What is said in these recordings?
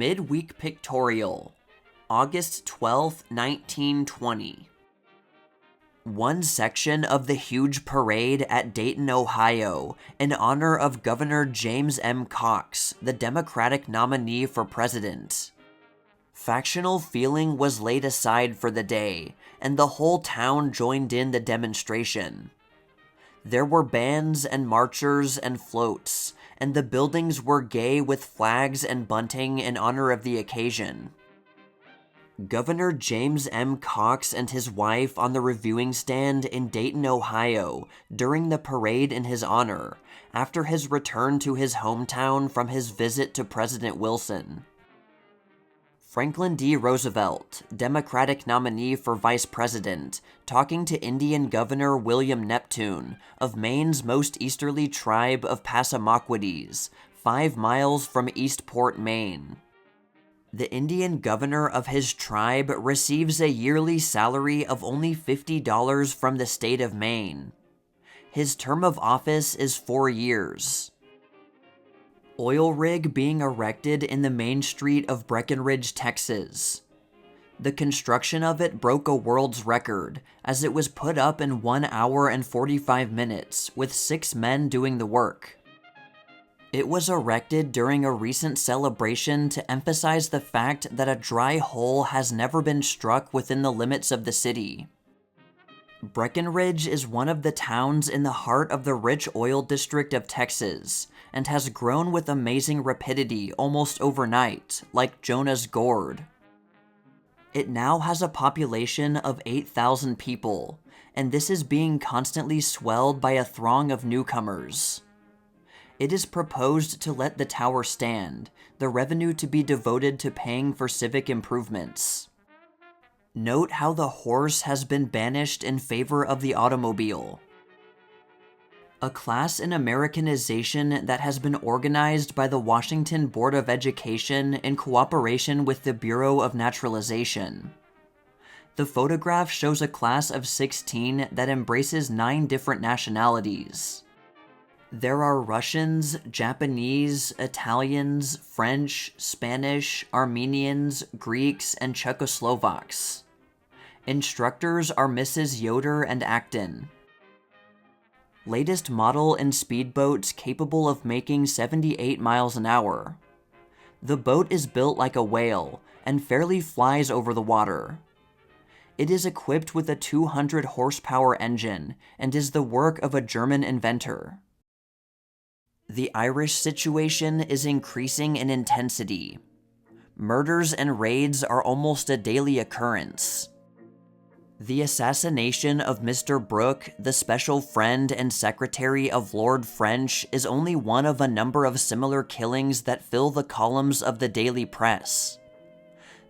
Midweek Pictorial, August 12, 1920. One section of the huge parade at Dayton, Ohio, in honor of Governor James M. Cox, the Democratic nominee for president. Factional feeling was laid aside for the day, and the whole town joined in the demonstration. There were bands and marchers and floats, and the buildings were gay with flags and bunting in honor of the occasion. Governor James M. Cox and his wife on the reviewing stand in Dayton, Ohio, during the parade in his honor, after his return to his hometown from his visit to President Wilson. Franklin D. Roosevelt, Democratic nominee for vice president, talking to Indian Governor William Neptune of Maine's most easterly tribe of Passamaquoddies, 5 miles from Eastport, Maine. The Indian governor of his tribe receives a yearly salary of only $50 from the state of Maine. His term of office is 4 years. Oil rig being erected in the main street of Breckenridge, Texas. The construction of it broke a world's record, as it was put up in 1 hour and 45 minutes, with 6 men doing the work. It was erected during a recent celebration to emphasize the fact that a dry hole has never been struck within the limits of the city. Breckenridge is one of the towns in the heart of the rich oil district of Texas, and has grown with amazing rapidity almost overnight, like Jonah's gourd. It now has a population of 8,000 people, and this is being constantly swelled by a throng of newcomers. It is proposed to let the tower stand, the revenue to be devoted to paying for civic improvements. Note how the horse has been banished in favor of the automobile. A class in Americanization that has been organized by the Washington Board of Education in cooperation with the Bureau of Naturalization. The photograph shows a class of 16 that embraces 9 different nationalities. There are Russians, Japanese, Italians, French, Spanish, Armenians, Greeks, and Czechoslovaks. Instructors are Mrs. Yoder and Acton. Latest model in speedboats capable of making 78 miles an hour. The boat is built like a whale and fairly flies over the water. It is equipped with a 200 horsepower engine and is the work of a German inventor. The Irish situation is increasing in intensity. Murders and raids are almost a daily occurrence. The assassination of Mr. Brooke, the special friend and secretary of Lord French, is only one of a number of similar killings that fill the columns of the daily press.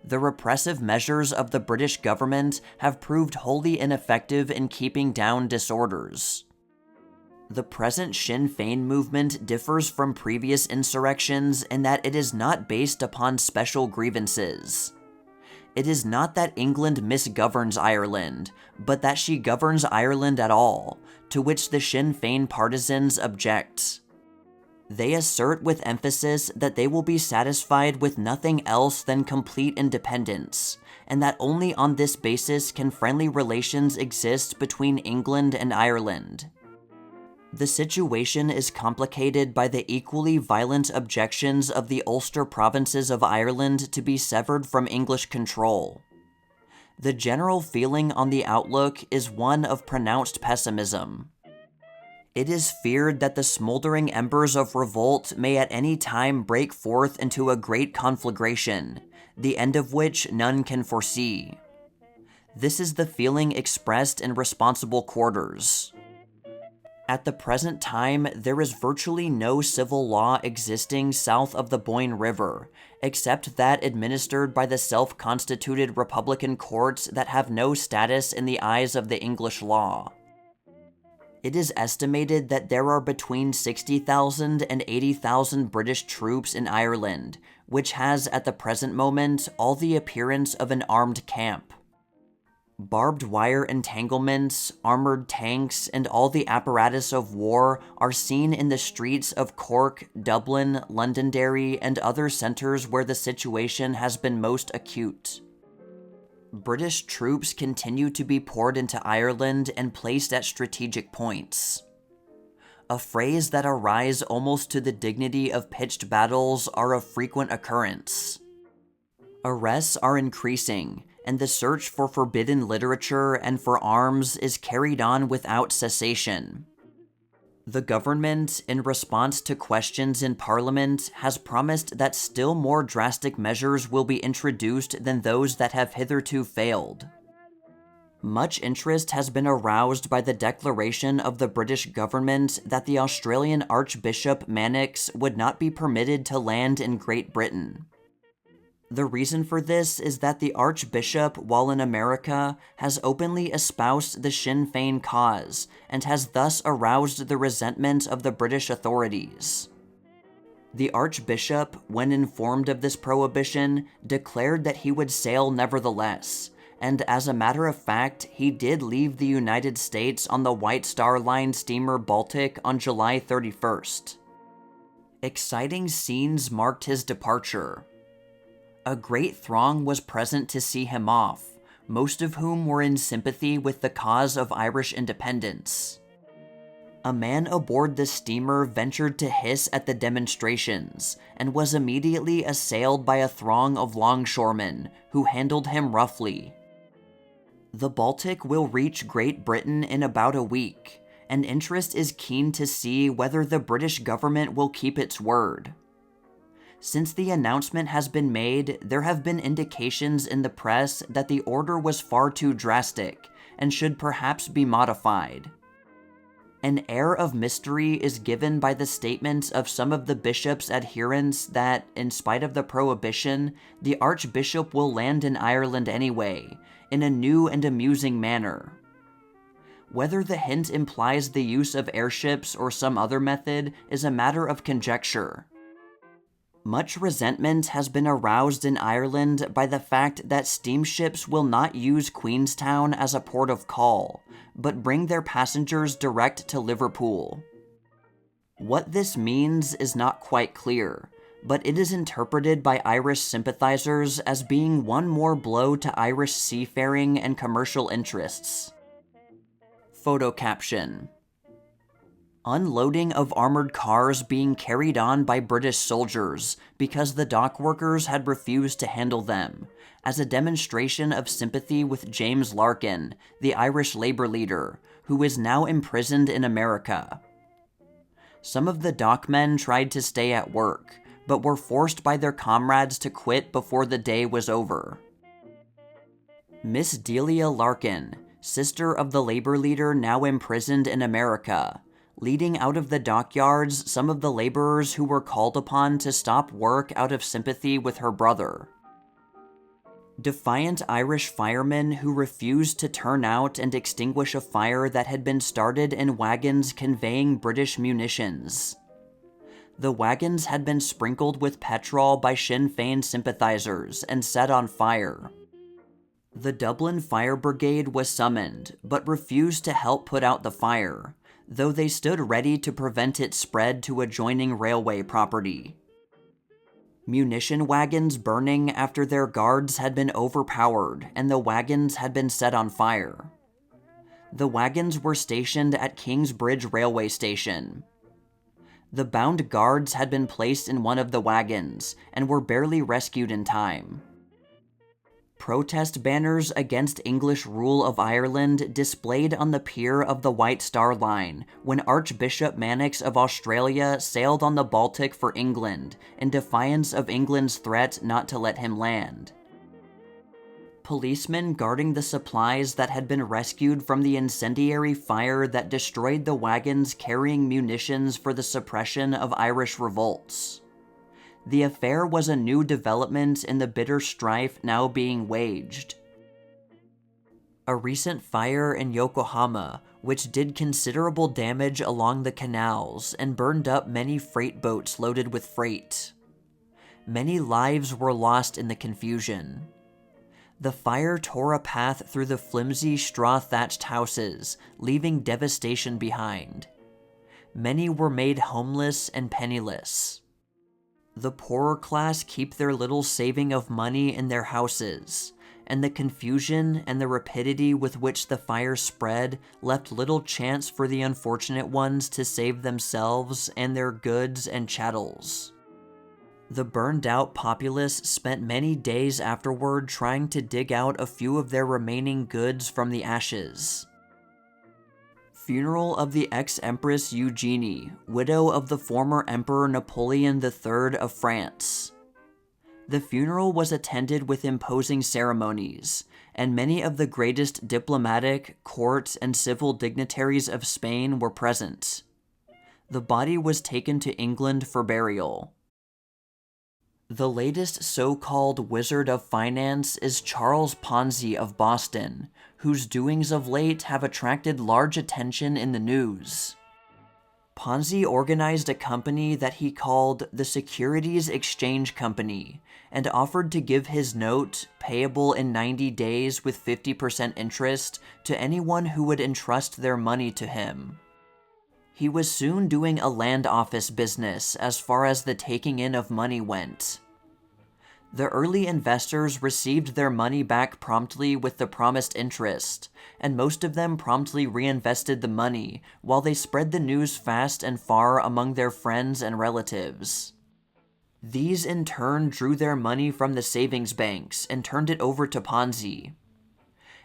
The repressive measures of the British government have proved wholly ineffective in keeping down disorders. The present Sinn Féin movement differs from previous insurrections in that it is not based upon special grievances. It is not that England misgoverns Ireland, but that she governs Ireland at all, to which the Sinn Féin partisans object. They assert with emphasis that they will be satisfied with nothing else than complete independence, and that only on this basis can friendly relations exist between England and Ireland. The situation is complicated by the equally violent objections of the Ulster provinces of Ireland to be severed from English control. The general feeling on the outlook is one of pronounced pessimism. It is feared that the smoldering embers of revolt may at any time break forth into a great conflagration, the end of which none can foresee. This is the feeling expressed in responsible quarters. At the present time, there is virtually no civil law existing south of the Boyne River, except that administered by the self-constituted Republican courts that have no status in the eyes of the English law. It is estimated that there are between 60,000 and 80,000 British troops in Ireland, which has at the present moment all the appearance of an armed camp. Barbed wire entanglements, armored tanks, and all the apparatus of war are seen in the streets of Cork, Dublin, Londonderry, and other centres where the situation has been most acute. British troops continue to be poured into Ireland and placed at strategic points. Affrays that arise almost to the dignity of pitched battles are of frequent occurrence. Arrests are increasing, and the search for forbidden literature and for arms is carried on without cessation. The government, in response to questions in Parliament, has promised that still more drastic measures will be introduced than those that have hitherto failed. Much interest has been aroused by the declaration of the British government that the Australian Archbishop Manx would not be permitted to land in Great Britain. The reason for this is that the Archbishop, while in America, has openly espoused the Sinn Féin cause, and has thus aroused the resentment of the British authorities. The Archbishop, when informed of this prohibition, declared that he would sail nevertheless, and as a matter of fact, he did leave the United States on the White Star Line steamer Baltic on July 31st. Exciting scenes marked his departure. A great throng was present to see him off, most of whom were in sympathy with the cause of Irish independence. A man aboard the steamer ventured to hiss at the demonstrations, and was immediately assailed by a throng of longshoremen, who handled him roughly. The Baltic will reach Great Britain in about a week, and interest is keen to see whether the British government will keep its word. Since the announcement has been made, there have been indications in the press that the order was far too drastic and should perhaps be modified. An air of mystery is given by the statements of some of the bishop's adherents that, in spite of the prohibition, the Archbishop will land in Ireland anyway, in a new and amusing manner. Whether the hint implies the use of airships or some other method is a matter of conjecture. Much resentment has been aroused in Ireland by the fact that steamships will not use Queenstown as a port of call, but bring their passengers direct to Liverpool. What this means is not quite clear, but it is interpreted by Irish sympathizers as being one more blow to Irish seafaring and commercial interests. Photo caption: Unloading of armored cars being carried on by British soldiers because the dockworkers had refused to handle them, as a demonstration of sympathy with James Larkin, the Irish labor leader, who is now imprisoned in America. Some of the dockmen tried to stay at work, but were forced by their comrades to quit before the day was over. Miss Delia Larkin, sister of the labor leader now imprisoned in America, leading out of the dockyards some of the laborers who were called upon to stop work out of sympathy with her brother. Defiant Irish firemen who refused to turn out and extinguish a fire that had been started in wagons conveying British munitions. The wagons had been sprinkled with petrol by Sinn Féin sympathizers and set on fire. The Dublin Fire Brigade was summoned, but refused to help put out the fire, though they stood ready to prevent its spread to adjoining railway property. Munition wagons burning after their guards had been overpowered and the wagons had been set on fire. The wagons were stationed at Kingsbridge railway station. The bound guards had been placed in one of the wagons and were barely rescued in time. Protest banners against English rule of Ireland displayed on the pier of the White Star Line when Archbishop Manx of Australia sailed on the Baltic for England in defiance of England's threat not to let him land. Policemen guarding the supplies that had been rescued from the incendiary fire that destroyed the wagons carrying munitions for the suppression of Irish revolts. The affair was a new development in the bitter strife now being waged. A recent fire in Yokohama, which did considerable damage along the canals and burned up many freight boats loaded with freight. Many lives were lost in the confusion. The fire tore a path through the flimsy straw-thatched houses, leaving devastation behind. Many were made homeless and penniless. The poorer class keep their little saving of money in their houses, and the confusion and the rapidity with which the fire spread left little chance for the unfortunate ones to save themselves and their goods and chattels. The burned-out populace spent many days afterward trying to dig out a few of their remaining goods from the ashes. Funeral of the ex-Empress Eugenie, widow of the former Emperor Napoleon III of France. The funeral was attended with imposing ceremonies, and many of the greatest diplomatic, court, and civil dignitaries of Spain were present. The body was taken to England for burial. The latest so-called wizard of finance is Charles Ponzi of Boston, whose doings of late have attracted large attention in the news. Ponzi organized a company that he called the Securities Exchange Company and offered to give his note, payable in 90 days with 50% interest, to anyone who would entrust their money to him. He was soon doing a land office business as far as the taking in of money went. The early investors received their money back promptly with the promised interest, and most of them promptly reinvested the money, while they spread the news fast and far among their friends and relatives. These in turn drew their money from the savings banks and turned it over to Ponzi.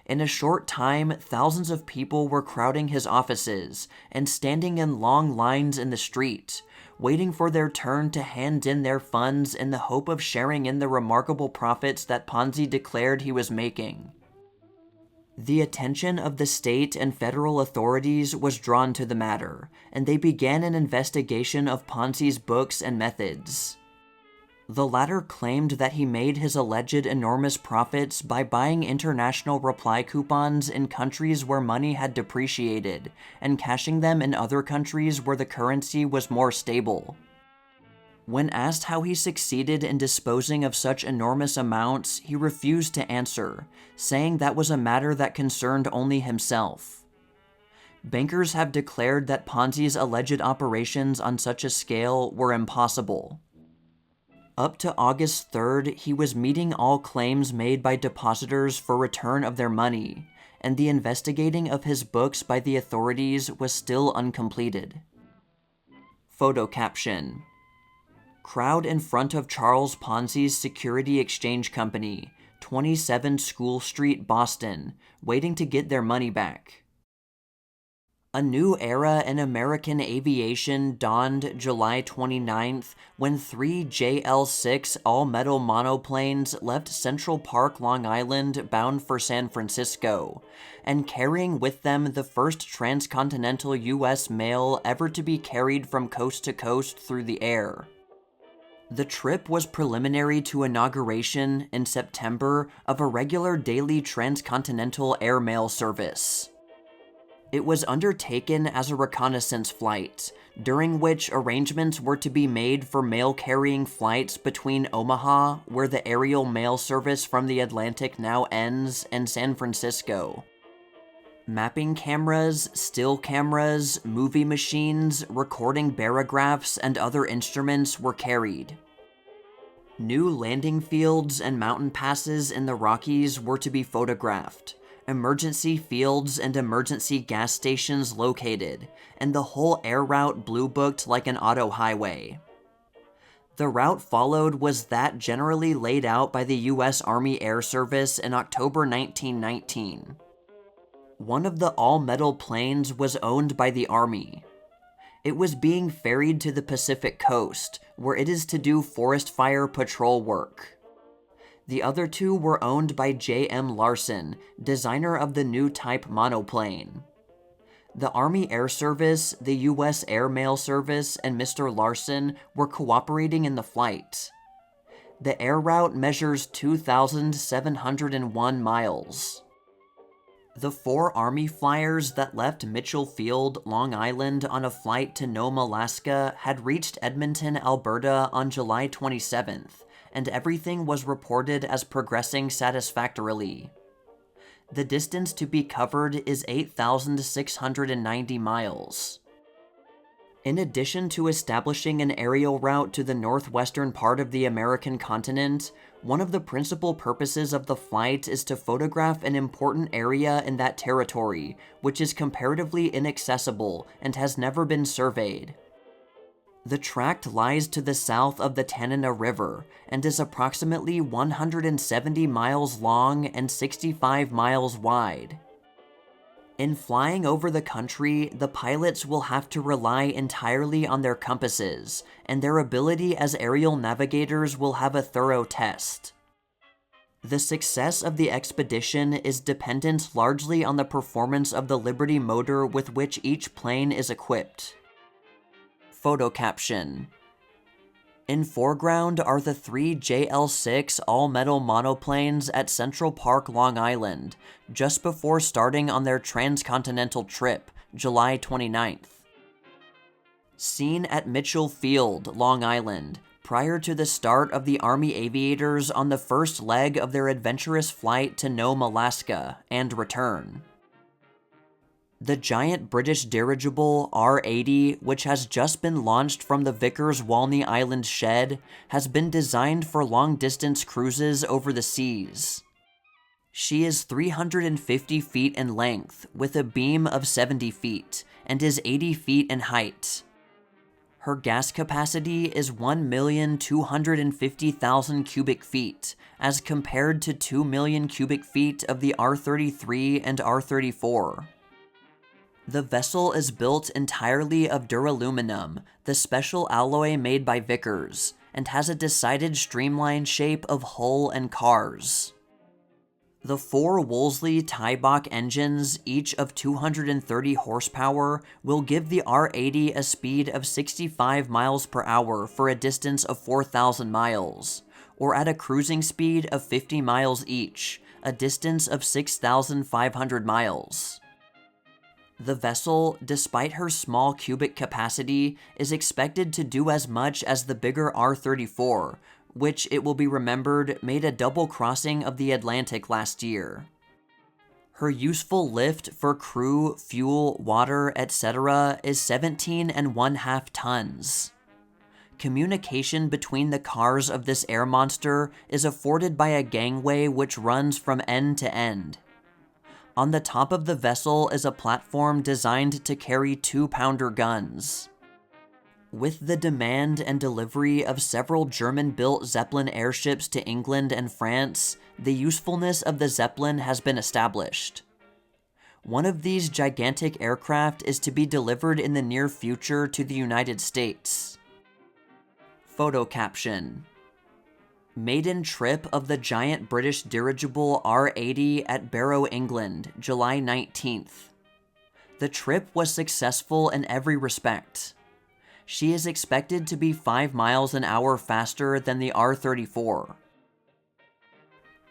In a short time, thousands of people were crowding his offices and standing in long lines in the street, waiting for their turn to hand in their funds in the hope of sharing in the remarkable profits that Ponzi declared he was making. The attention of the state and federal authorities was drawn to the matter, and they began an investigation of Ponzi's books and methods. The latter claimed that he made his alleged enormous profits by buying international reply coupons in countries where money had depreciated, and cashing them in other countries where the currency was more stable. When asked how he succeeded in disposing of such enormous amounts, he refused to answer, saying that was a matter that concerned only himself. Bankers have declared that Ponzi's alleged operations on such a scale were impossible. Up to August 3rd, he was meeting all claims made by depositors for return of their money, and the investigating of his books by the authorities was still uncompleted. Photo caption: Crowd in front of Charles Ponzi's Security Exchange Company, 27 School Street, Boston, waiting to get their money back. A new era in American aviation dawned July 29th when 3 JL-6 all-metal monoplanes left Central Park, Long Island, bound for San Francisco, and carrying with them the first transcontinental U.S. mail ever to be carried from coast to coast through the air. The trip was preliminary to inauguration, in September, of a regular daily transcontinental airmail service. It was undertaken as a reconnaissance flight, during which arrangements were to be made for mail-carrying flights between Omaha, where the aerial mail service from the Atlantic now ends, and San Francisco. Mapping cameras, still cameras, movie machines, recording barographs, and other instruments were carried. New landing fields and mountain passes in the Rockies were to be photographed, emergency fields and emergency gas stations located, and the whole air route blue-booked like an auto highway. The route followed was that generally laid out by the U.S. Army Air Service in October 1919. One of the all-metal planes was owned by the Army. It was being ferried to the Pacific coast, where it is to do forest fire patrol work. The other two were owned by J.M. Larson, designer of the new type monoplane. The Army Air Service, the U.S. Air Mail Service, and Mr. Larson were cooperating in the flight. The air route measures 2,701 miles. The 4 Army flyers that left Mitchell Field, Long Island on a flight to Nome, Alaska had reached Edmonton, Alberta on July 27th, and everything was reported as progressing satisfactorily. The distance to be covered is 8,690 miles. In addition to establishing an aerial route to the northwestern part of the American continent, one of the principal purposes of the flight is to photograph an important area in that territory, which is comparatively inaccessible and has never been surveyed. The tract lies to the south of the Tanana River and is approximately 170 miles long and 65 miles wide. In flying over the country, the pilots will have to rely entirely on their compasses, and their ability as aerial navigators will have a thorough test. The success of the expedition is dependent largely on the performance of the Liberty motor with which each plane is equipped. Photo caption. In foreground are the 3 JL-6 all-metal monoplanes at Central Park, Long Island, just before starting on their Transcontinental trip, July 29th. Seen at Mitchell Field, Long Island, prior to the start of the Army aviators on the first leg of their adventurous flight to Nome, Alaska, and return. The giant British dirigible R-80, which has just been launched from the Vickers Walney Island shed, has been designed for long-distance cruises over the seas. She is 350 feet in length, with a beam of 70 feet, and is 80 feet in height. Her gas capacity is 1,250,000 cubic feet, as compared to 2 million cubic feet of the R-33 and R-34. The vessel is built entirely of duraluminum, the special alloy made by Vickers, and has a decided streamlined shape of hull and cars. The 4 Wolseley Tybach engines, each of 230 horsepower, will give the R-80 a speed of 65 miles per hour for a distance of 4,000 miles, or at a cruising speed of 50 miles each, a distance of 6,500 miles. The vessel, despite her small cubic capacity, is expected to do as much as the bigger R-34, which, it will be remembered, made a double crossing of the Atlantic last year. Her useful lift for crew, fuel, water, etc. is 17.5 tons. Communication between the cars of this air monster is afforded by a gangway which runs from end to end. On the top of the vessel is a platform designed to carry 2-pounder guns. With the demand and delivery of several German-built Zeppelin airships to England and France, the usefulness of the Zeppelin has been established. One of these gigantic aircraft is to be delivered in the near future to the United States. Photo caption. Maiden trip of the giant British dirigible R-80 at Barrow, England, July 19th. The trip was successful in every respect. She is expected to be 5 miles an hour faster than the R-34.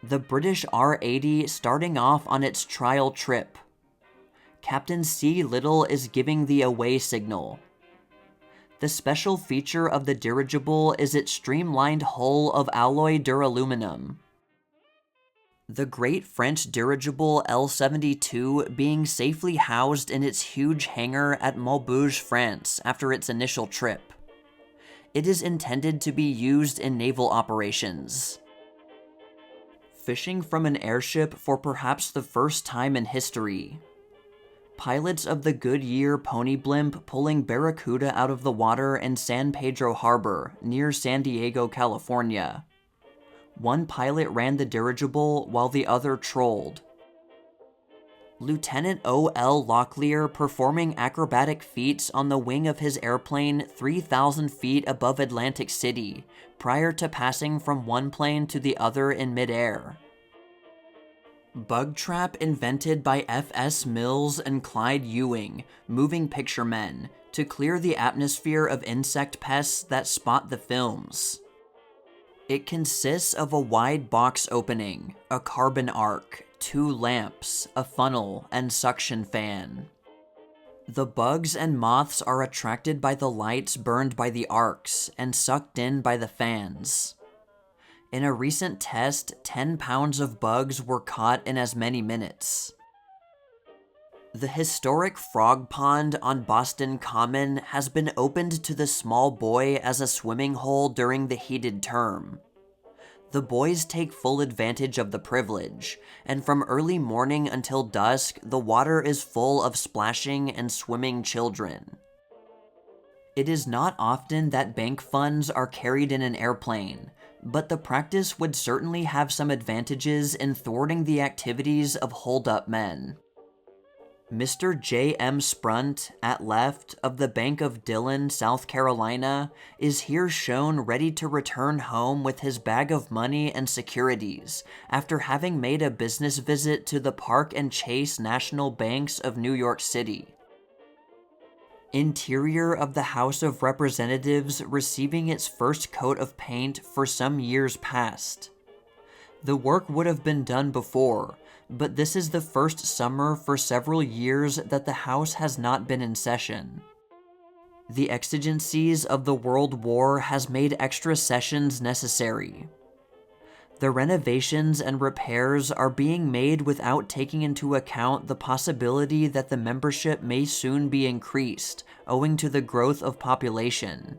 The British R-80 starting off on its trial trip. Captain C. Little is giving the away signal. The special feature of the dirigible is its streamlined hull of alloy duraluminum. The great French dirigible L-72 being safely housed in its huge hangar at Maubeuge, France, after its initial trip. It is intended to be used in naval operations. Fishing from an airship for perhaps the first time in history. Pilots of the Goodyear pony blimp pulling barracuda out of the water in San Pedro Harbor, near San Diego, California. One pilot ran the dirigible while the other trolled. Lieutenant O.L. Locklear performing acrobatic feats on the wing of his airplane 3,000 feet above Atlantic City, prior to passing from one plane to the other in midair. Bug trap invented by F.S. Mills and Clyde Ewing, moving picture men, to clear the atmosphere of insect pests that spot the films. It consists of a wide box opening, a carbon arc, 2 lamps, a funnel, and suction fan. The bugs and moths are attracted by the lights burned by the arcs and sucked in by the fans. In a recent test, 10 pounds of bugs were caught in as many minutes. The historic frog pond on Boston Common has been opened to the small boy as a swimming hole during the heated term. The boys take full advantage of the privilege, and from early morning until dusk, the water is full of splashing and swimming children. It is not often that bank funds are carried in an airplane, but the practice would certainly have some advantages in thwarting the activities of hold-up men. Mr. J. M. Sprunt, at left, of the Bank of Dillon, South Carolina, is here shown ready to return home with his bag of money and securities, after having made a business visit to the Park and Chase National Banks of New York City. Interior of the House of Representatives receiving its first coat of paint for some years past. The work would have been done before, but this is the first summer for several years that the House has not been in session. The exigencies of the World War has made extra sessions necessary. The renovations and repairs are being made without taking into account the possibility that the membership may soon be increased, owing to the growth of population.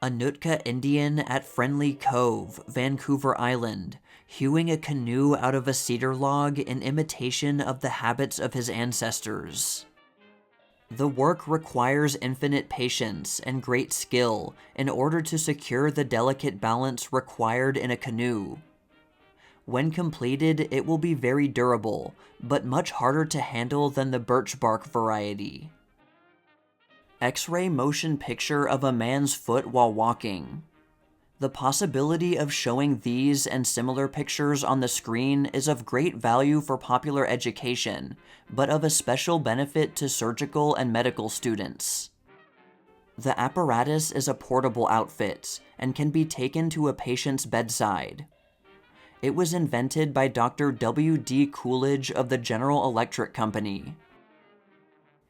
A Nootka Indian at Friendly Cove, Vancouver Island, hewing a canoe out of a cedar log in imitation of the habits of his ancestors. The work requires infinite patience and great skill in order to secure the delicate balance required in a canoe. When completed, it will be very durable, but much harder to handle than the birch bark variety. X-ray motion picture of a man's foot while walking. The possibility of showing these and similar pictures on the screen is of great value for popular education, but of a special benefit to surgical and medical students. The apparatus is a portable outfit and can be taken to a patient's bedside. It was invented by Dr. W. D. Coolidge of the General Electric Company.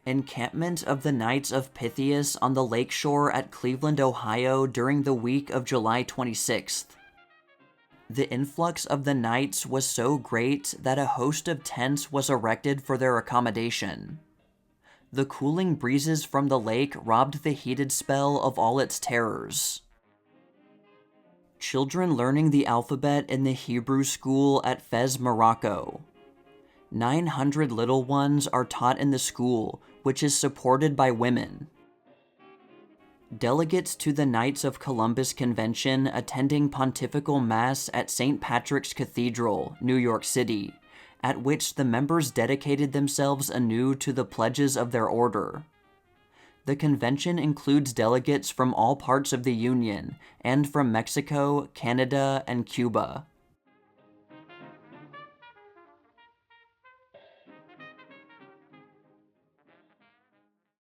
Encampment of the Knights of Pythias on the lakeshore at Cleveland, Ohio during the week of July 26th. The influx of the Knights was so great that a host of tents was erected for their accommodation. The cooling breezes from the lake robbed the heated spell of all its terrors. Children learning the alphabet in the Hebrew school at Fez, Morocco. 900 little ones are taught in the school, which is supported by women. Delegates to the Knights of Columbus Convention attending Pontifical Mass at St. Patrick's Cathedral, New York City, at which the members dedicated themselves anew to the pledges of their order. The convention includes delegates from all parts of the Union, and from Mexico, Canada, and Cuba.